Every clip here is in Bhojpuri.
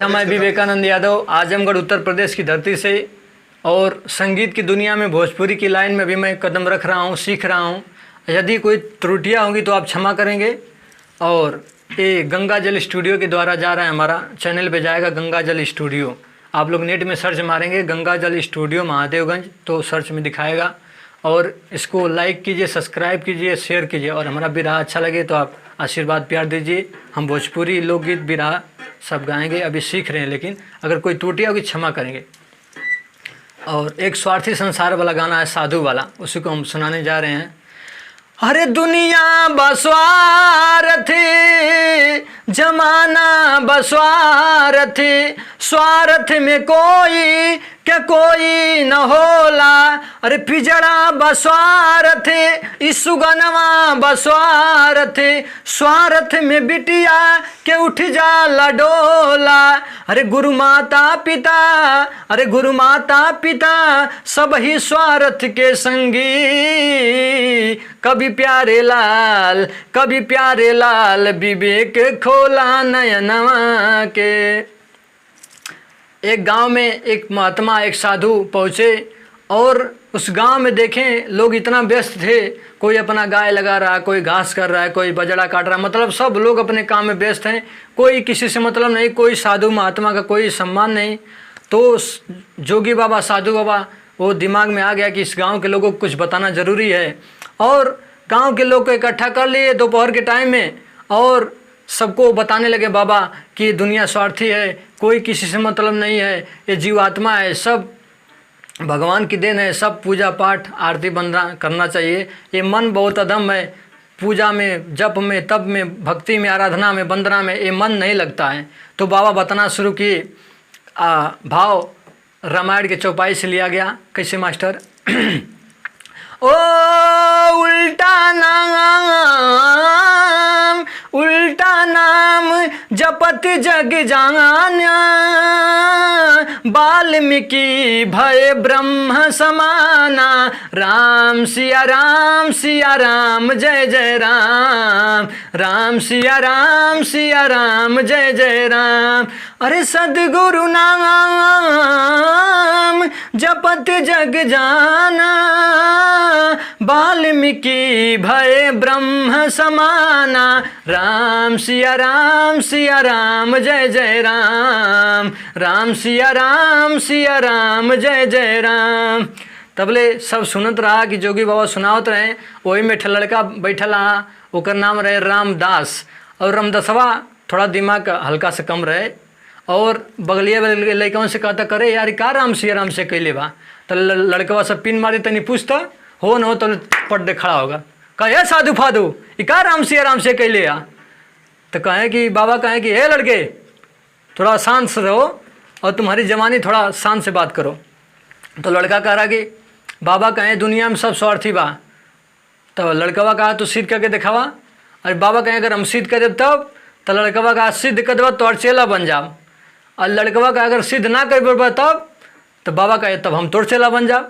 अच्छा, मैं विवेकानंद यादव आजमगढ़ उत्तर प्रदेश की धरती से और संगीत की दुनिया में भोजपुरी की लाइन में भी मैं कदम रख रहा हूँ, सीख रहा हूँ। यदि कोई त्रुटियाँ होंगी तो आप क्षमा करेंगे। और ये गंगा जल स्टूडियो के द्वारा जा रहा है, हमारा चैनल पे जाएगा गंगा जल स्टूडियो। आप लोग नेट में सर्च मारेंगे गंगा जल स्टूडियो महादेवगंज तो सर्च में दिखाएगा। और इसको लाइक कीजिए, सब्सक्राइब कीजिए, शेयर कीजिए। और हमारा बिरहा अच्छा लगे तो आप आशीर्वाद प्यार दीजिए। हम भोजपुरी लोकगीत बिरहा सब गाएंगे, अभी सीख रहे हैं, लेकिन अगर कोई त्रुटियाँ होगी क्षमा करेंगे। और एक स्वार्थी संसार वाला गाना है, साधु वाला, उसी को हम सुनाने जा रहे हैं। अरे दुनिया बस्वार्थी, जमाना बस्वार्थी, स्वार्थ में कोई क्या कोई न होला। अरे पिजड़ा बस्वार्थी, इस सुगनवा बस्वार्थी, स्वार्थ में बिटिया के उठ जाला डोला। अरे गुरु माता पिता, अरे गुरु माता पिता सब ही स्वार्थ के संगी। कभी प्यारे लाल, कभी प्यारे लाल, विवेक खोला नयनवा के। एक गांव में एक महात्मा, एक साधु पहुँचे और उस गांव में देखें लोग इतना व्यस्त थे, कोई अपना गाय लगा रहा है, कोई घास कर रहा है, कोई बजड़ा काट रहा है, मतलब सब लोग अपने काम में व्यस्त हैं, कोई किसी से मतलब नहीं, कोई साधु महात्मा का कोई सम्मान नहीं। तो जोगी बाबा, साधु बाबा, वो दिमाग में आ गया कि इस गांव के लोगों को कुछ बताना ज़रूरी है। और गांव के लोग को इकट्ठा कर लिए दोपहर के टाइम में और सबको बताने लगे बाबा कि दुनिया स्वार्थी है, कोई किसी से मतलब नहीं है, ये जीवात्मा है, सब भगवान की देन है, सब पूजा पाठ आरती वंदना करना चाहिए। ये मन बहुत अधम है, पूजा में, जप में, तप में, भक्ति में, आराधना में, वंदना में ये मन नहीं लगता है। तो बाबा बताना शुरू किए। भाव रामायण के चौपाई से लिया गया। कैसे मास्टर? ओ उल्टा नाम जपत जग जाना, वाल्मीकि भय ब्रह्म समाना। राम सिया राम, सिया राम जय जय राम, राम सिया राम, सिया राम जय जय राम। अरे सद्गुरु नाम जपत जग जाना, वाल्मीकि भय ब्रह्म समाना। राम सिया राम, सिया राम जय जय राम, राम सिया राम, सिया राम जय जय राम। तबले सब सुनत रहा कि जोगी बाबा सुनावत रहे। वही में लड़का बैठल रहा, ओकर नाम रहे रामदास। और रामदासवा थोड़ा दिमाग हल्का से कम रहे और बगलिया लड़कन से कहता, करे यार का राम सिया राम से कैले बा। तो लड़कवा सब पिन मारी, तनी पूछता हो न हो तो पट दे खड़ा होगा, कहे साधु फाधु का राम सिया राम से कैले आ। तो कहें कि बाबा कहें कि हे लड़के थोड़ा शांत से रहो और तुम्हारी जवानी थोड़ा शांत से बात करो। तो लड़का कह रहा कि बाबा कहें दुनिया में सब स्वार्थी बा। तो लड़कवा कहा तो सिद्ध करके दिखावा। अरे बाबा कहें अगर हम सिद्ध कर देव तब। तो लड़कवा कहा सिद्ध कर देवा तो चेला बन जाओ। और लड़कवा का अगर सिद्ध ना कर पाबा तब। तो बाबा कहे तब हम तोड़ चेला बन जाओ।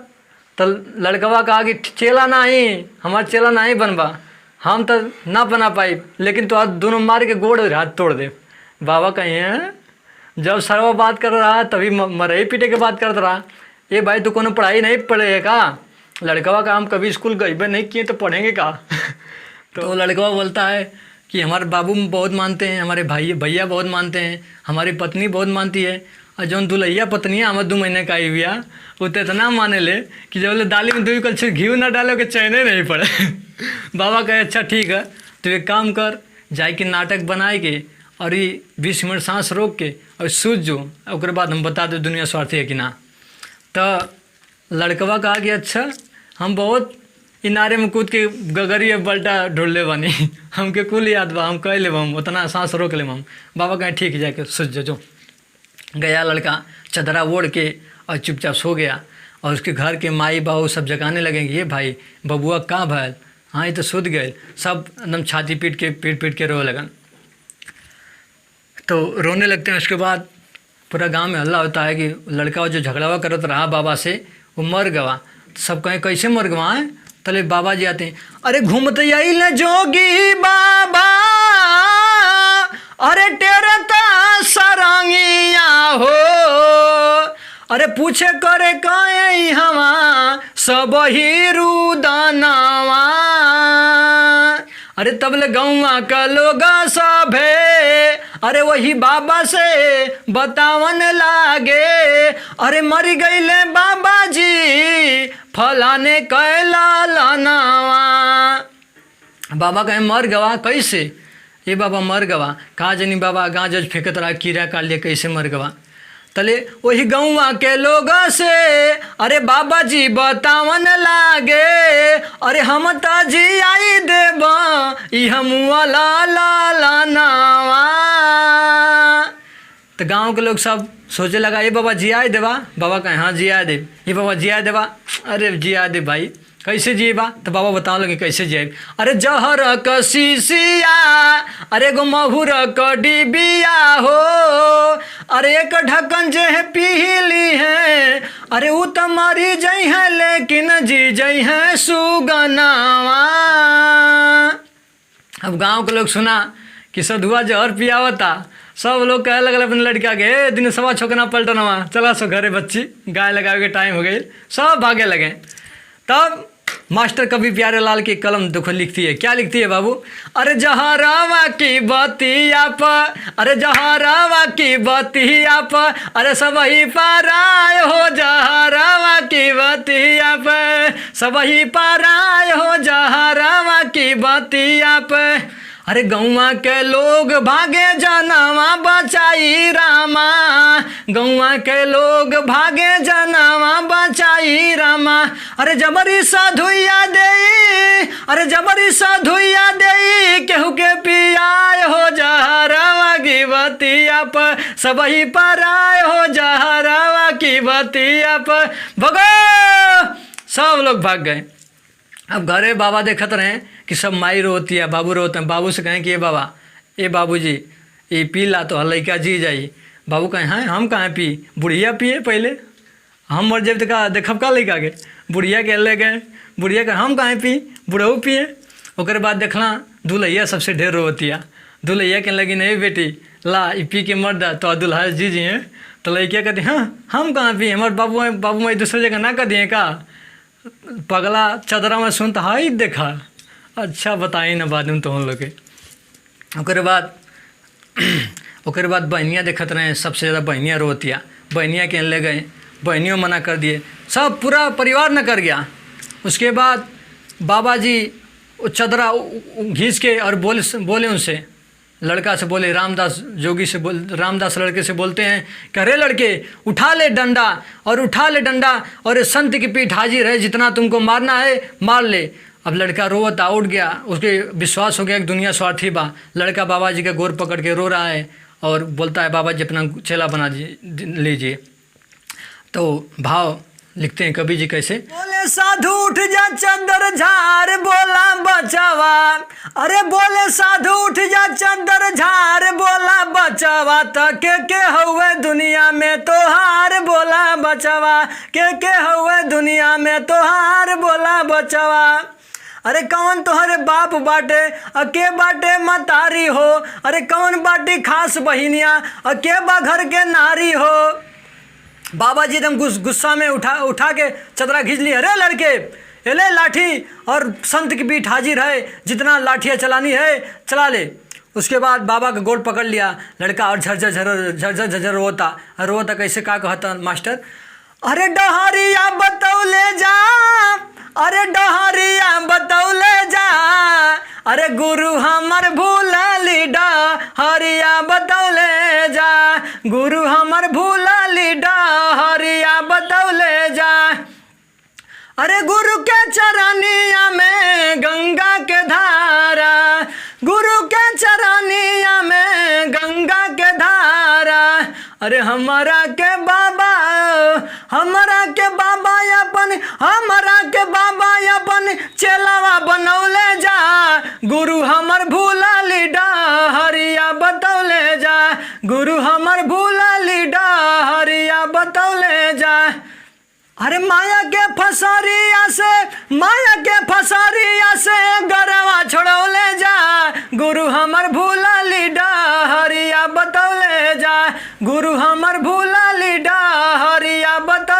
तो लड़कवा कहा कि चेला नहीं, हमारा चेला नहीं बनबा, हम तो ना बना पाई, लेकिन तो आज दोनों मार के गोड़ हाथ तोड़ दे। बाबा कहें जब सर्व बात कर रहा तभी मरई पीटे के बात करता रहा। ये भाई तो कोनो पढ़ाई नहीं पढ़े का? लड़कवा का हम कभी स्कूल गए नहीं किए तो पढ़ेंगे का? तो लड़कवा बोलता है कि हमारे बाबू बहुत मानते हैं, हमारे भाई भैया बहुत मानते हैं, हमारी पत्नी बहुत मानती है। और जो दुल्हैया पत्नी है 2 महीने का आई हुआ वो तो इतना माने ले कि जब दाली में 2 कल घी ना डालो कि चैने नहीं पड़े। बाबा कहे अच्छा ठीक है, तो एक काम कर, जाए कि नाटक बनाए के और ये 20 मिनट सांस रोक के और सूझ जो, और बाद हम बता दो दुनिया स्वार्थी है कि ना। तो लड़कवा कहा कि अच्छा हम बहुत इनारे में कूद के गगरी बल्टा ढूंढ ले बानी, हमके कुल याद बा, हम कह ले हम उतना सांस रोक ले हम। बाबा कहे ठीक है, जाके सूझ जो। गया लड़का चदरा ओढ़ के और चुपचाप सो गया। और उसके घर के माई बाबू सब जगाने लगेंगे, ये भाई बबुआ कहाँ भैल? हाँ ये तो सुध गए। सब एकदम छाती पीट पीट के रो लगन। तो रोने लगते हैं। उसके बाद पूरा गांव में हल्ला होता है कि लड़का जो झगड़ावा करत रहा बाबा से वो मर गवा। सब कहें कैसे मर गवा है? तले बाबा जी आते हैं, अरे घूमते आई न जोगी बाबा, अरे तेरे ता सरंगिया पूछे करे कहीं हवा सब ही रुदनवा। अरे तबले गौवा का लोग सभे अरे वही बाबा से बतावन लागे। अरे मरी गईले बाबा जी फलाने कैला लनवा। बाबा कहे मर गवा कैसे? ये बाबा मर गवा कहाँ जनी बाबा गाँज फेंकत रहा कीड़ा काट लिया कैसे मर गवा? तले वही गौवा के लोग से अरे बाबा जी बतावन लागे। अरे हम तो जी आई देब ई हम ला नावा। तो गांव के लोग सब सोचे लगा ये बाबा जी आए देवा। बाबा कहे हाँ जी आए दे। ये बाबा जी आए देवा। अरे जी आए दे भाई कैसे जिए बा? तो बाबा बताओ लगे कैसे जिए। अरे जहर क शीशिया अरे गो महुर क डिबिया हो। अरे एक ढक्कन जे है पीली है अरे उ तो मरी जई है लेकिन जी जई है सुगनावा। अब गांव के लोग सुना कि सधुआ जहर पियावता। सब लोग कहे लगल अपने लड़का के दिन सवा छोकना पलटनवा चला सो घरे बच्ची गाय लगावे के टाइम हो गई। सब भागे लगे। तब मास्टर कवि प्यारे लाल की कलम देखो लिखती है। क्या लिखती है बाबू? अरे जहरावा की बतिया पर अरे जहरावा की बतिया पर अरे सब ही पाराय हो। जहरावा की बतिया पर सब ही पाराय हो। जहरावा की बतिया पर अरे गौवा के लोग भागे जनवा बचाई रामा। गौवा के लोग भागे जनवा बचाई रामा। अरे जबरी साधुया दे अरे जबरी साधुया दे केहू के पियाय हो। जहरावा की बतिया पर सब ही पराय हो। जहरावा की बतिया पर भगो सब लोग भाग गए। अब घरे बाबा देखत रहे कि सब माई रोती है बाबू रोते हैं। बाबू से कहें कि ये बाबा ये बाबू जी ये पी ला तो लड़का जी जाई। बाबू कहें हाँ हम कहाँ पी बुढ़िया पिए पहले हम मर जाए तो का देखब का लड़का के। बुढ़िया के ले गए। बुढ़िया के हम कहाँ पी बुढ़ऊ पिए। ओकर बाद देखला दुल्हैया सबसे ढेर रोतिया। दुल्हैया के लगी नहीं बेटी ला ई पी के मर दा तो दुल्हा जी जी हैं। तो लड़किया कहते हाँ हम कहाँ पिए हमारे बाबू माई दूसरे जगह ना कर दिए का। पगला चदरा में सुनता हाई देखा। अच्छा बताई ना बाद में तो हम लोग के। ओकर बाद बहनियाँ देखत रहे सबसे ज़्यादा बहनियाँ रोतिया। बहनियाँ के ले गए बहनियों मना कर दिए। सब पूरा परिवार न कर गया। उसके बाद बाबा जी चदरा घींच के और बोले उनसे लड़का से बोले रामदास जोगी से रामदास लड़के से बोलते हैं कि अरे लड़के उठा ले डंडा और संत की पीठ हाजिर है जितना तुमको मारना है मार ले। अब लड़का रोता उठ गया। उसके विश्वास हो गया कि दुनिया स्वार्थी बा। लड़का बाबा जी का गोर पकड़ के रो रहा है और बोलता है बाबा जी अपना चेला बना लीजिए। तो भाव लिखते हैं कवि जी कैसे? बोले साधु उठ जा चंदर झार बोला बचावा। अरे बोले साधु उठ जा चंदर झार बोला बचावा। तो के हुए दुनिया में तोहार बोला बचावा। के हुए दुनिया में तोहार बोला बचावा। अरे कौन तोहरे बाप बाटे अके बाटे मतारी हो। अरे कौन बाटी खास बहिनिया अके बा घर के नारी हो। बाबा जी एकदम गुस्सा में उठा के चदरा खींच ली। अरे लड़के ये ले लाठी और संत की पीठ हाजिर है जितना लाठियाँ चलानी है चला ले। उसके बाद बाबा का गोड़ पकड़ लिया। लड़का और झरझर रोता कैसे का कहता मास्टर? अरे डहरिया बतौले जा अरे डहरिया बतौले जा। अरे गुरु हमर भूलली डहरिया बतौले जा। गुरु हमर भूलली डहरिया बतौले जा। अरे गुरु के चरनिया में गंगा के धारा। गुरु के चरनिया में गंगा के धारा। अरे हमारा के बाबा अपन चेलावा बनौले जा। गुरु हमर भूलली डहरिया बतौले जा। गुरु हमर भूलली डहरिया बतौले जा। अरे माया के फसरिया से गरवा छोड़ौले जा। गुरु हमर भूलली डहरिया बतौले जा। गुरु हमर भूलली डहरिया बतौले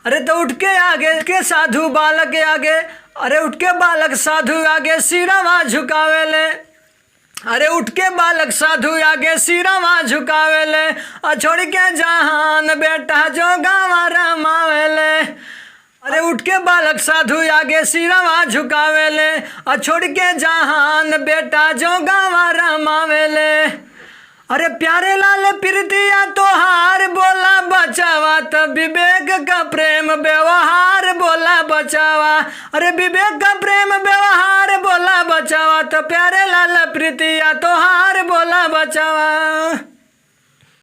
अरे तो उठ के आगे के साधु बालक आगे, अरे उठ के बालक साधु आगे सिरवा झुकावेले। अरे उठ के बालक साधु आगे सिरवा झुकावेले, छोड़ के जहान बेटा जो गावा रमावेले। अरे उठ के बालक साधु आगे सिरवा झुकावेले, छोड़ के जहान बेटा जो गावा रमावेले। अरे प्यारे लाल प्रीतिया तोहार बोला बचावा, तो विवेक का प्रेम व्यवहार बोला बचावा। अरे विवेक का प्रेम व्यवहार बोला बचावा, तो प्यारे लाल प्रीतिया तोहार बोला बचावा।